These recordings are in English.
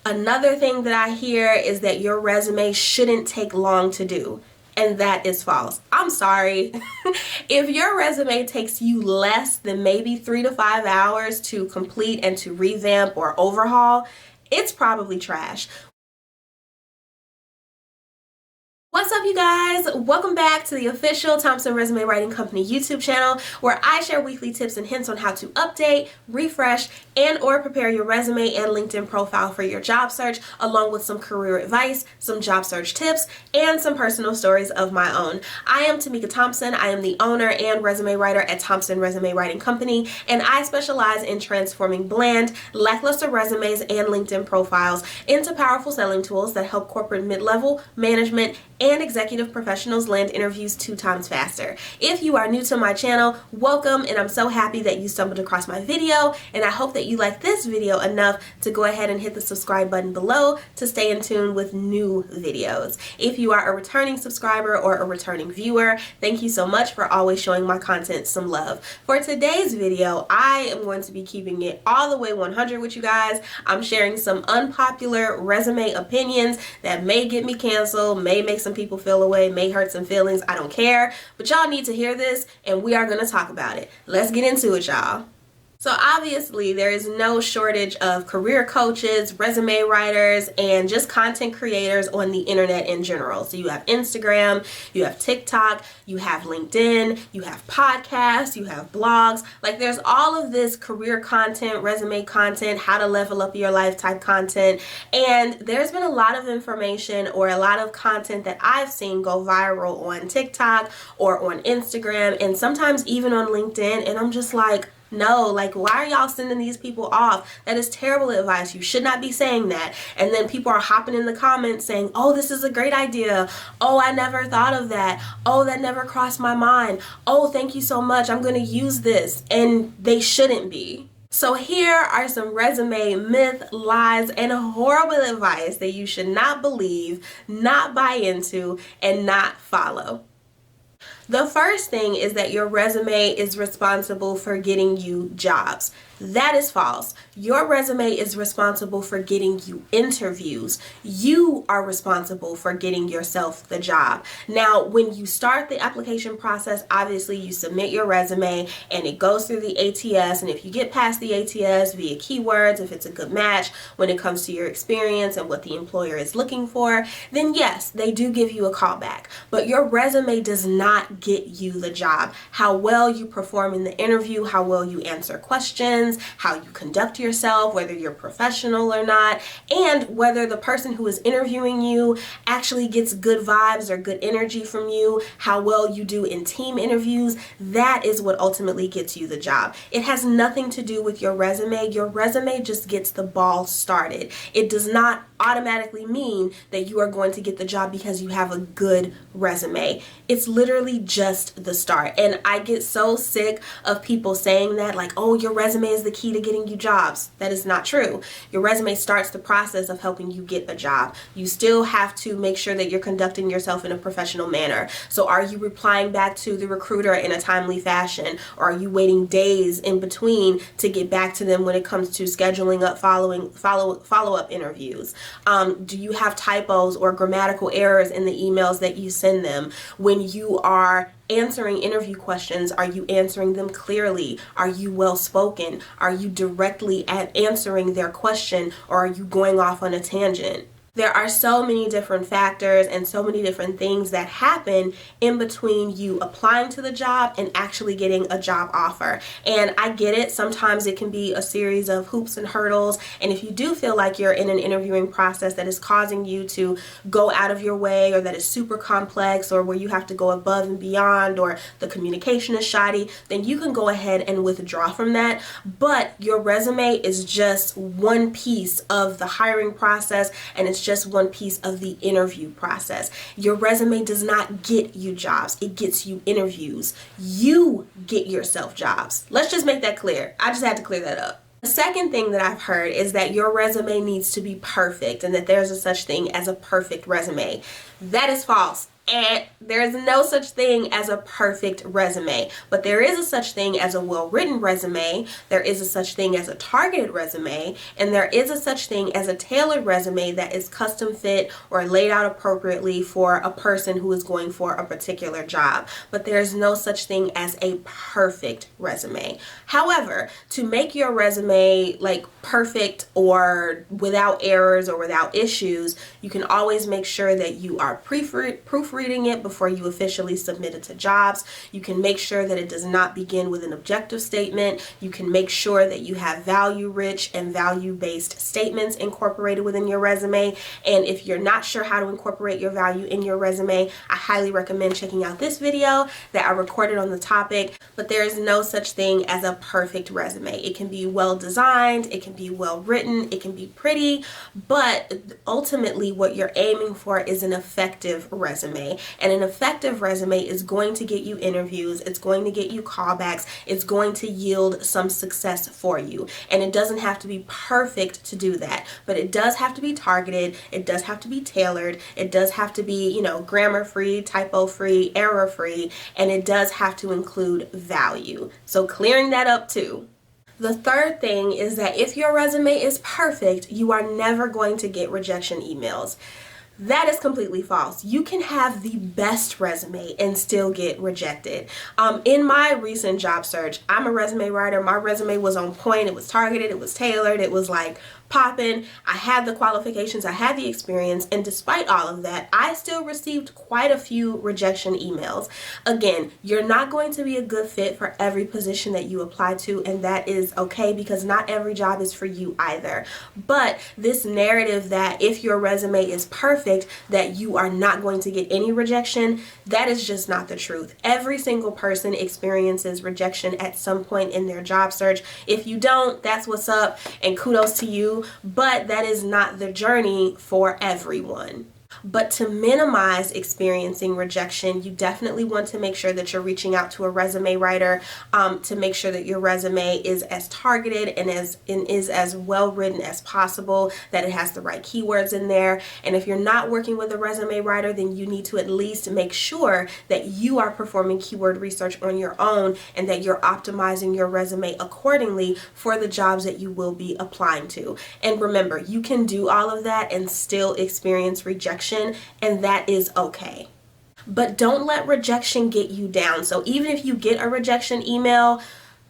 Another thing that I hear is that your resume shouldn't take long to do. And that is false. I'm sorry. If your resume takes you less than maybe 3 to 5 hours to complete and to revamp or overhaul, it's probably trash. What's up, you guys? Welcome back to the official Thompson Resume Writing Company YouTube channel, where I share weekly tips and hints on how to update, refresh, and or prepare your resume and LinkedIn profile for your job search, along with some career advice, some job search tips, and some personal stories of my own. I am Tamika Thompson. I am the owner and resume writer at Thompson Resume Writing Company, and I specialize in transforming bland, lackluster resumes and LinkedIn profiles into powerful selling tools that help corporate mid-level, management, and executive professionals land interviews 2 times faster. If you are new to my channel, welcome, and I'm so happy that you stumbled across my video, and I hope that you like this video enough to go ahead and hit the subscribe button below to stay in tune with new videos. If you are a returning subscriber or a returning viewer, thank you so much for always showing my content some love. For today's video, I am going to be keeping it all the way 100 with you guys. I'm sharing some unpopular resume opinions that may get me canceled, may make some people feel away, may hurt some feelings. I don't care, but y'all need to hear this, and we are going to talk about it. Let's get into it, y'all. So obviously there is no shortage of career coaches, resume writers, and just content creators on the internet in general. So you have Instagram, you have TikTok, you have LinkedIn, you have podcasts, you have blogs. Like, there's all of this career content, resume content, how to level up your life type content. And there's been a lot of information or a lot of content that I've seen go viral on TikTok or on Instagram and sometimes even on LinkedIn. And I'm just like, no, like, why are y'all sending these people off? That is terrible advice. You should not be saying that. And then people are hopping in the comments saying, oh, this is a great idea. Oh, I never thought of that. Oh, that never crossed my mind. Oh, thank you so much. I'm going to use this. And they shouldn't be. So here are some resume myth, lies, and horrible advice that you should not believe, not buy into, and not follow. The first thing is that your resume is responsible for getting you jobs. That is false. Your resume is responsible for getting you interviews. You are responsible for getting yourself the job. Now, when you start the application process, obviously you submit your resume and it goes through the ATS. And if you get past the ATS via keywords, if it's a good match when it comes to your experience and what the employer is looking for, then yes, they do give you a call back. But your resume does not get you the job. How well you perform in the interview, how well you answer questions, how you conduct yourself, whether you're professional or not, and whether the person who is interviewing you actually gets good vibes or good energy from you, how well you do in team interviews, that is what ultimately gets you the job. It has nothing to do with your resume. Your resume just gets the ball started. It does not automatically mean that you are going to get the job because you have a good resume. It's literally just the start. And I get so sick of people saying that, like, oh, your resume is the key to getting you jobs. That is not true. Your resume starts the process of helping you get a job. You still have to make sure that you're conducting yourself in a professional manner. So are you replying back to the recruiter in a timely fashion? Or are you waiting days in between to get back to them when it comes to scheduling up follow-up interviews? Do you have typos or grammatical errors in the emails that you send them? When you are answering interview questions, are you answering them clearly? Are you well spoken? Are you directly answering their question, or are you going off on a tangent? There are so many different factors and so many different things that happen in between you applying to the job and actually getting a job offer. And I get it. Sometimes it can be a series of hoops and hurdles. And if you do feel like you're in an interviewing process that is causing you to go out of your way, or that is super complex, or where you have to go above and beyond, or the communication is shoddy, then you can go ahead and withdraw from that. But your resume is just one piece of the hiring process, and it's just one piece of the interview process. Your resume does not get you jobs. It gets you interviews. You get yourself jobs. Let's just make that clear. I just had to clear that up. The second thing that I've heard is that your resume needs to be perfect and that there's a such thing as a perfect resume. That is false. And there is no such thing as a perfect resume, but there is a such thing as a well-written resume, there is a such thing as a targeted resume, and there is a such thing as a tailored resume that is custom fit or laid out appropriately for a person who is going for a particular job. But there is no such thing as a perfect resume. However, to make your resume like perfect or without errors or without issues, you can always make sure that you are proofreading it before you officially submit it to jobs. You can make sure that it does not begin with an objective statement. You can make sure that you have value-rich and value-based statements incorporated within your resume. And if you're not sure how to incorporate your value in your resume, I highly recommend checking out this video that I recorded on the topic. But there is no such thing as a perfect resume. It can be well designed, it can be well written, it can be pretty, but ultimately what you're aiming for is an effective resume. And an effective resume is going to get you interviews, it's going to get you callbacks, it's going to yield some success for you. And it doesn't have to be perfect to do that, but it does have to be targeted, it does have to be tailored, it does have to be, grammar free, typo free, error free, and it does have to include value. So clearing that up too. The third thing is that if your resume is perfect, you are never going to get rejection emails. That is completely false. You can have the best resume and still get rejected. In my recent job search, I'm a resume writer. My resume was on point. It was targeted. It was tailored. It was like popping. I had the qualifications. I had the experience. And despite all of that, I still received quite a few rejection emails. Again, you're not going to be a good fit for every position that you apply to, and that is okay because not every job is for you either. But this narrative that if your resume is perfect, that you are not going to get any rejection, that is just not the truth. Every single person experiences rejection at some point in their job search. If you don't, that's what's up, and kudos to you, but that is not the journey for everyone. But to minimize experiencing rejection, you definitely want to make sure that you're reaching out to a resume writer to make sure that your resume is as targeted and is as well written as possible, that it has the right keywords in there. And if you're not working with a resume writer, then you need to at least make sure that you are performing keyword research on your own and that you're optimizing your resume accordingly for the jobs that you will be applying to. And remember, you can do all of that and still experience rejection, and that is okay. But don't let rejection get you down. So even if you get a rejection email,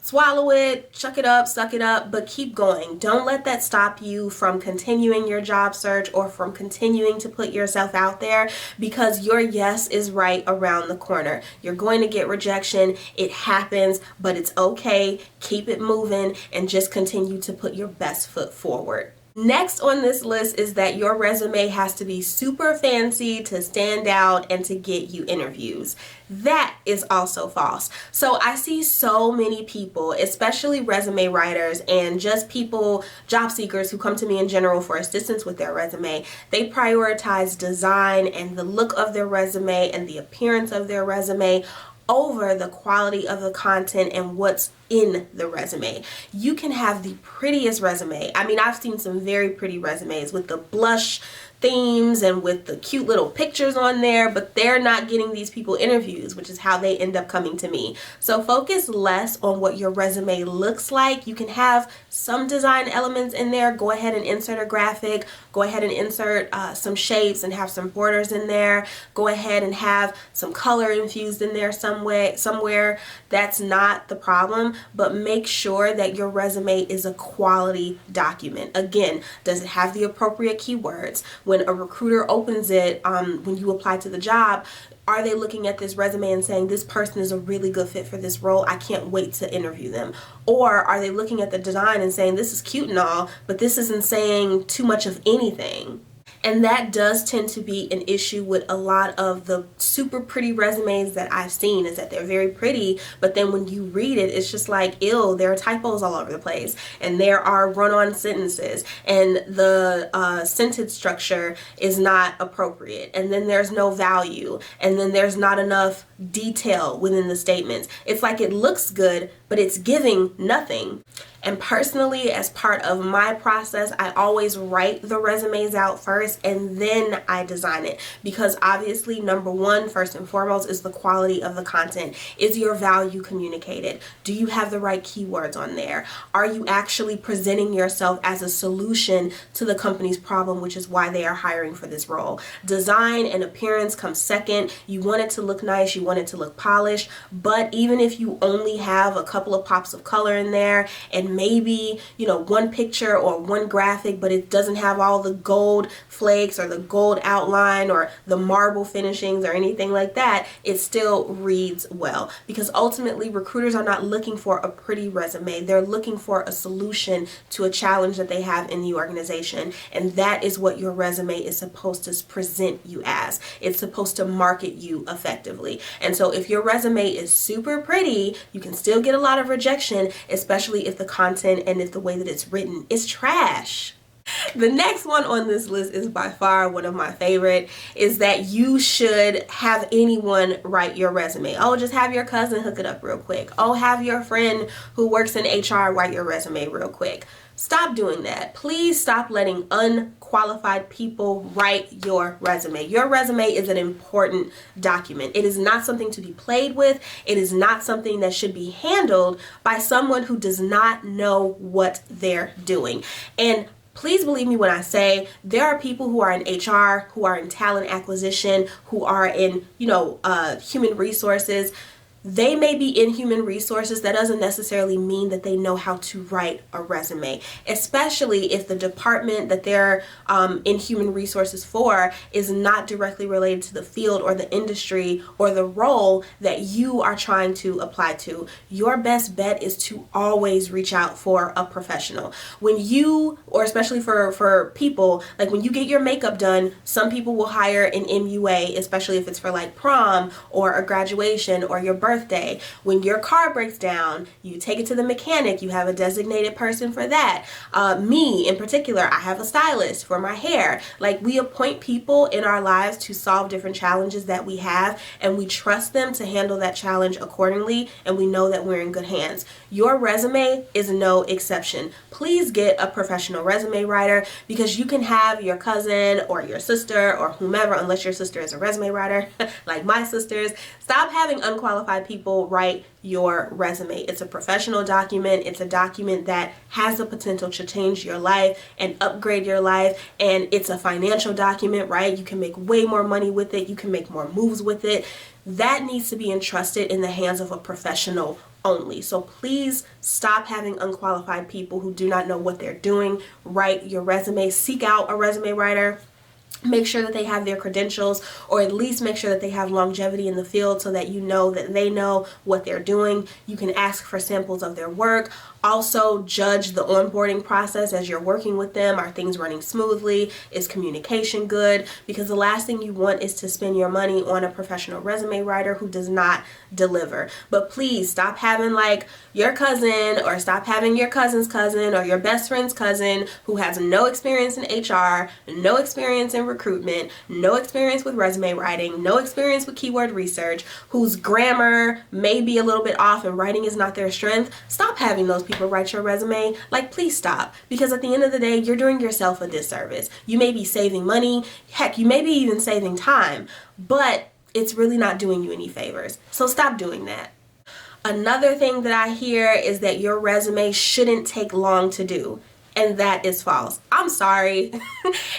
swallow it, chuck it up, suck it up, but keep going. Don't let that stop you from continuing your job search or from continuing to put yourself out there, because your yes is right around the corner. You're going to get rejection. It happens, but it's okay. Keep it moving and just continue to put your best foot forward. Next on this list is that your resume has to be super fancy to stand out and to get you interviews. That is also false. So I see so many people, especially resume writers and just people, job seekers who come to me in general for assistance with their resume. They prioritize design and the look of their resume and the appearance of their resume over the quality of the content and what's in the resume. You can have the prettiest resume. I mean, I've seen some very pretty resumes with the blush themes and with the cute little pictures on there, but they're not getting these people interviews, which is how they end up coming to me. So focus less on what your resume looks like. You can have some design elements in there. Go ahead and insert a graphic. Go ahead and insert some shapes and have some borders in there. Go ahead and have some color infused in there somewhere. That's not the problem, but make sure that your resume is a quality document. Again, does it have the appropriate keywords? When a recruiter opens it, when you apply to the job, are they looking at this resume and saying, this person is a really good fit for this role, I can't wait to interview them? Or are they looking at the design and saying, this is cute and all, but this isn't saying too much of anything? And that does tend to be an issue with a lot of the super pretty resumes that I've seen, is that they're very pretty, but then when you read it, it's just like, ew, there are typos all over the place, and there are run-on sentences, and the sentence structure is not appropriate, and then there's no value, and then there's not enough detail within the statements. It's like it looks good, but it's giving nothing. And personally, as part of my process, I always write the resumes out first and then I design it, because obviously number one, first and foremost, is the quality of the content. Is your value communicated? Do you have the right keywords on there? Are you actually presenting yourself as a solution to the company's problem, which is why they are hiring for this role? Design and appearance come second. You want it to look nice, you want it to look polished, but even if you only have a couple of pops of color in there and maybe, one picture or one graphic, but it doesn't have all the gold flakes or the gold outline or the marble finishings or anything like that, it still reads well. Because ultimately, recruiters are not looking for a pretty resume. They're looking for a solution to a challenge that they have in the organization. And that is what your resume is supposed to present you as. It's supposed to market you effectively. And so if your resume is super pretty, you can still get a lot of rejection, especially if the content and if the way that it's written is trash. The next one on this list is by far one of my favorite, is that you should have anyone write your resume. Oh, just have your cousin hook it up real quick. Oh, have your friend who works in HR write your resume real quick. Stop doing that. Please stop letting unqualified people write your resume. Your resume is an important document. It is not something to be played with. It is not something that should be handled by someone who does not know what they're doing. And please believe me when I say there are people who are in HR, who are in talent acquisition, who are in, human resources. They may be in human resources. That doesn't necessarily mean that they know how to write a resume, especially if the department that they're in human resources for is not directly related to the field or the industry or the role that you are trying to apply to. Your best bet is to always reach out for a professional. When you, or especially for people, like when you get your makeup done, some people will hire an MUA, especially if it's for like prom or a graduation or your birthday. When your car breaks down, you take it to the mechanic. You have a designated person for that. Me in particular, I have a stylist for my hair. Like, we appoint people in our lives to solve different challenges that we have, and we trust them to handle that challenge accordingly, and we know that we're in good hands. Your resume is no exception. Please get a professional resume writer, because you can have your cousin or your sister or whomever, unless your sister is a resume writer like my sisters. Stop having unqualified people write your resume. It's a professional document. It's a document that has the potential to change your life and upgrade your life. And it's a financial document, right? You can make way more money with it. You can make more moves with it. That needs to be entrusted in the hands of a professional only. So please stop having unqualified people who do not know what they're doing write your resume. Seek out a resume writer. Make sure that they have their credentials, or at least make sure that they have longevity in the field so that you know that they know what they're doing. You can ask for samples of their work. Also, judge the onboarding process as you're working with them. Are things running smoothly? Is communication good? Because the last thing you want is to spend your money on a professional resume writer who does not deliver. But please stop having like your cousin, or stop having your cousin's cousin or your best friend's cousin who has no experience in HR, no experience in recruitment, no experience with resume writing, no experience with keyword research, whose grammar may be a little bit off and writing is not their strength. Stop having those people write your resume. Like, please stop, because at the end of the day, you're doing yourself a disservice. You may be saving money, heck, you may be even saving time, but it's really not doing you any favors. So stop doing that. Another thing that I hear is that your resume shouldn't take long to do. And that is false. I'm sorry.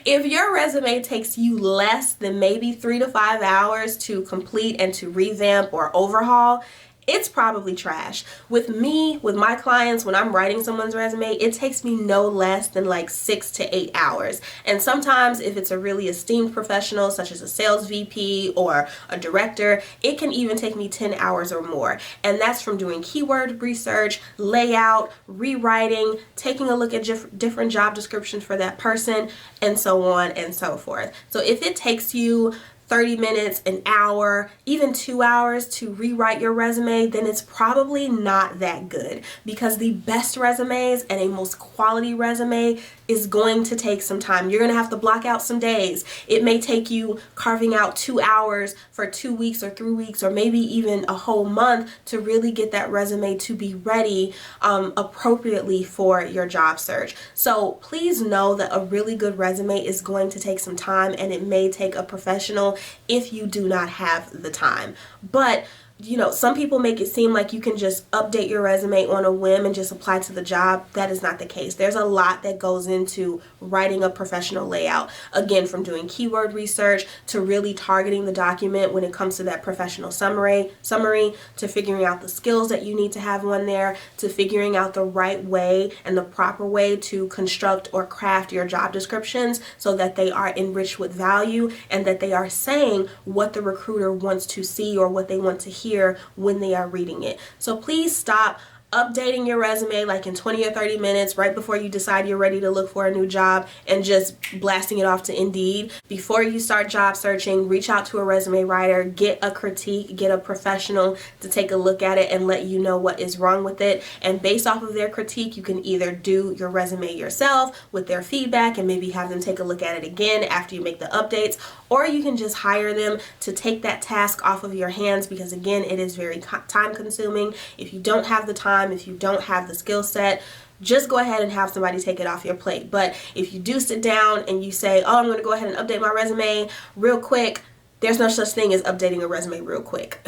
If your resume takes you less than maybe 3 to 5 hours to complete and to revamp or overhaul, it's probably trash. With me, with my clients, when I'm writing someone's resume, it takes me no less than like 6 to 8 hours. And sometimes if it's a really esteemed professional, such as a sales VP or a director, it can even take me 10 hours or more. And that's from doing keyword research, layout, rewriting, taking a look at different job descriptions for that person, and so on and so forth. So if it takes you 30 minutes, an hour, even 2 hours to rewrite your resume, then it's probably not that good, because the best resumes and a most quality resume is going to take some time. You're going to have to block out some days. It may take you carving out 2 hours for 2 weeks or 3 weeks or maybe even a whole month to really get that resume to be ready appropriately for your job search. So please know that a really good resume is going to take some time, and it may take a professional if you do not have the time. But you know, some people make it seem like you can just update your resume on a whim and just apply to the job. That is not the case. There's a lot that goes into writing a professional layout. Again, from doing keyword research to really targeting the document when it comes to that professional summary, to figuring out the skills that you need to have on there, to figuring out the right way and the proper way to construct or craft your job descriptions so that they are enriched with value and that they are saying what the recruiter wants to see or what they want to hear when they are reading it. So please stop updating your resume like in 20 or 30 minutes right before you decide you're ready to look for a new job and just blasting it off to Indeed. Before you start job searching, reach out to a resume writer, get a critique, get a professional to take a look at it and let you know what is wrong with it. And based off of their critique, you can either do your resume yourself with their feedback and maybe have them take a look at it again after you make the updates, or you can just hire them to take that task off of your hands, because again, it is very time consuming. If you don't have the time, if you don't have the skill set, just go ahead and have somebody take it off your plate. But if you do sit down and you say, oh, I'm going to go ahead and update my resume real quick, there's no such thing as updating a resume real quick.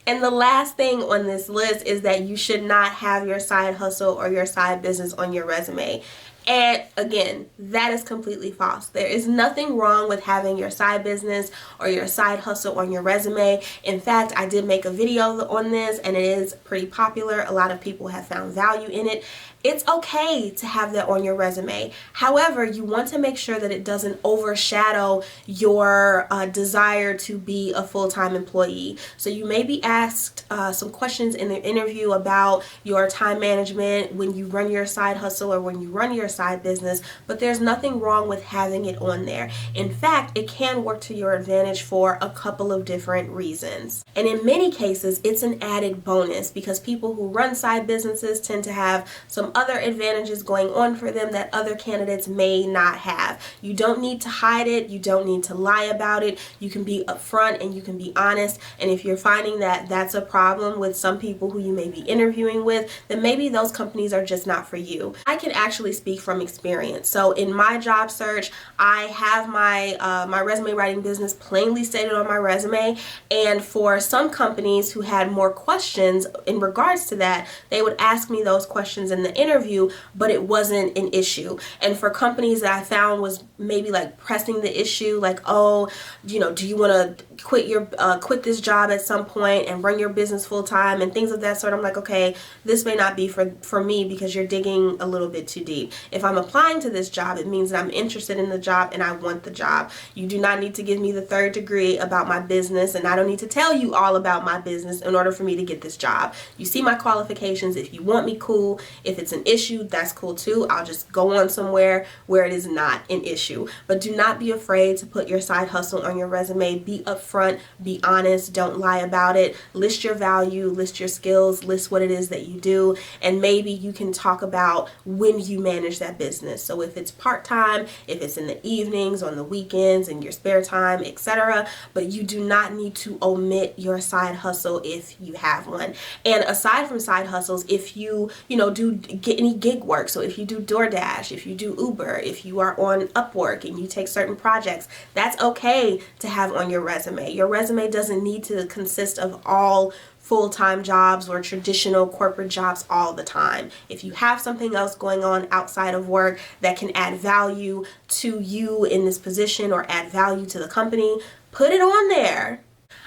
And the last thing on this list is that you should not have your side hustle or your side business on your resume. And again, that is completely false. There is nothing wrong with having your side business or your side hustle on your resume. In fact, I did make a video on this and it is pretty popular. A lot of people have found value in it. It's okay to have that on your resume. However, you want to make sure that it doesn't overshadow your desire to be a full-time employee. So you may be asked some questions in the interview about your time management when you run your side hustle or when you run your side business, but there's nothing wrong with having it on there. In fact, it can work to your advantage for a couple of different reasons. And in many cases, it's an added bonus because people who run side businesses tend to have some other advantages going on for them that other candidates may not have. You don't need to hide it. You don't need to lie about it. You can be upfront and you can be honest. And if you're finding that that's a problem with some people who you may be interviewing with, then maybe those companies are just not for you. I can actually speak from experience. So in my job search, I have my resume writing business plainly stated on my resume. And for some companies who had more questions in regards to that, they would ask me those questions in the interview, but it wasn't an issue. And for companies that I found was maybe like pressing the issue, like, oh, you know, do you want to quit this job at some point and run your business full time and things of that sort, I'm like, okay, this may not be for me because you're digging a little bit too deep. If I'm applying to this job, it means that I'm interested in the job and I want the job. You do not need to give me the third degree about my business, and I don't need to tell you all about my business in order for me to get this job. You see my qualifications. If you want me, cool. If it's an issue, that's cool too. I'll just go on somewhere where it is not an issue. But do not be afraid to put your side hustle on your resume. Be upfront, be honest, don't lie about it. List your value, list your skills, list what it is that you do, and maybe you can talk about when you manage that business. So if it's part-time, if it's in the evenings, on the weekends, in your spare time, etc. But you do not need to omit your side hustle if you have one. And aside from side hustles, if you do get any gig work, so if you do DoorDash, if you do Uber, if you are on Upwork and you take certain projects, that's okay to have on your resume. Your resume doesn't need to consist of all full-time jobs or traditional corporate jobs all the time. If you have something else going on outside of work that can add value to you in this position or add value to the company, put it on there.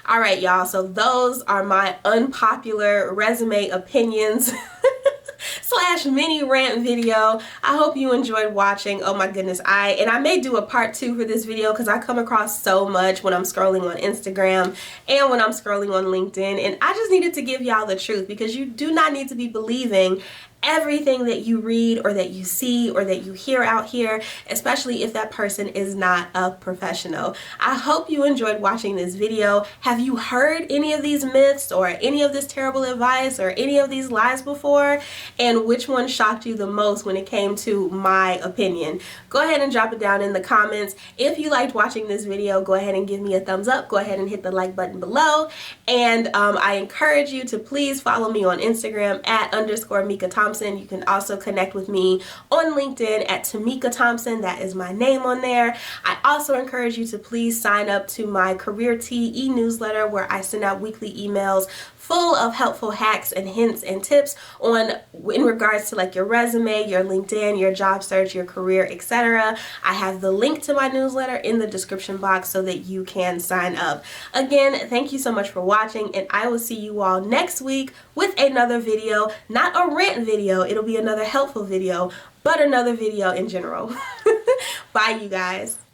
All right, y'all, so those are my unpopular resume opinions / mini rant video. I hope you enjoyed watching. Oh my goodness, I may do a part 2 for this video because I come across so much when I'm scrolling on Instagram and when I'm scrolling on LinkedIn, and I just needed to give y'all the truth because you do not need to be believing everything that you read or that you see or that you hear out here, especially if that person is not a professional. I hope you enjoyed watching this video. Have you heard any of these myths or any of this terrible advice or any of these lies before? And which one shocked you the most when it came to my opinion? Go ahead and drop it down in the comments. If you liked watching this video, go ahead and give me a thumbs up. Go ahead and hit the like button below. And I encourage you to please follow me on Instagram at _Mika Thompson. You can also connect with me on LinkedIn at Tamika Thompson. That is my name on there. I also encourage you to please sign up to my Career Tea e-newsletter, where I send out weekly emails full of helpful hacks and hints and tips in regards to like your resume, your LinkedIn, your job search, your career, etc. I have the link to my newsletter in the description box so that you can sign up. Again, thank you so much for watching, and I will see you all next week with another video. Not a rant video, it'll be another helpful video, but another video in general. Bye, you guys.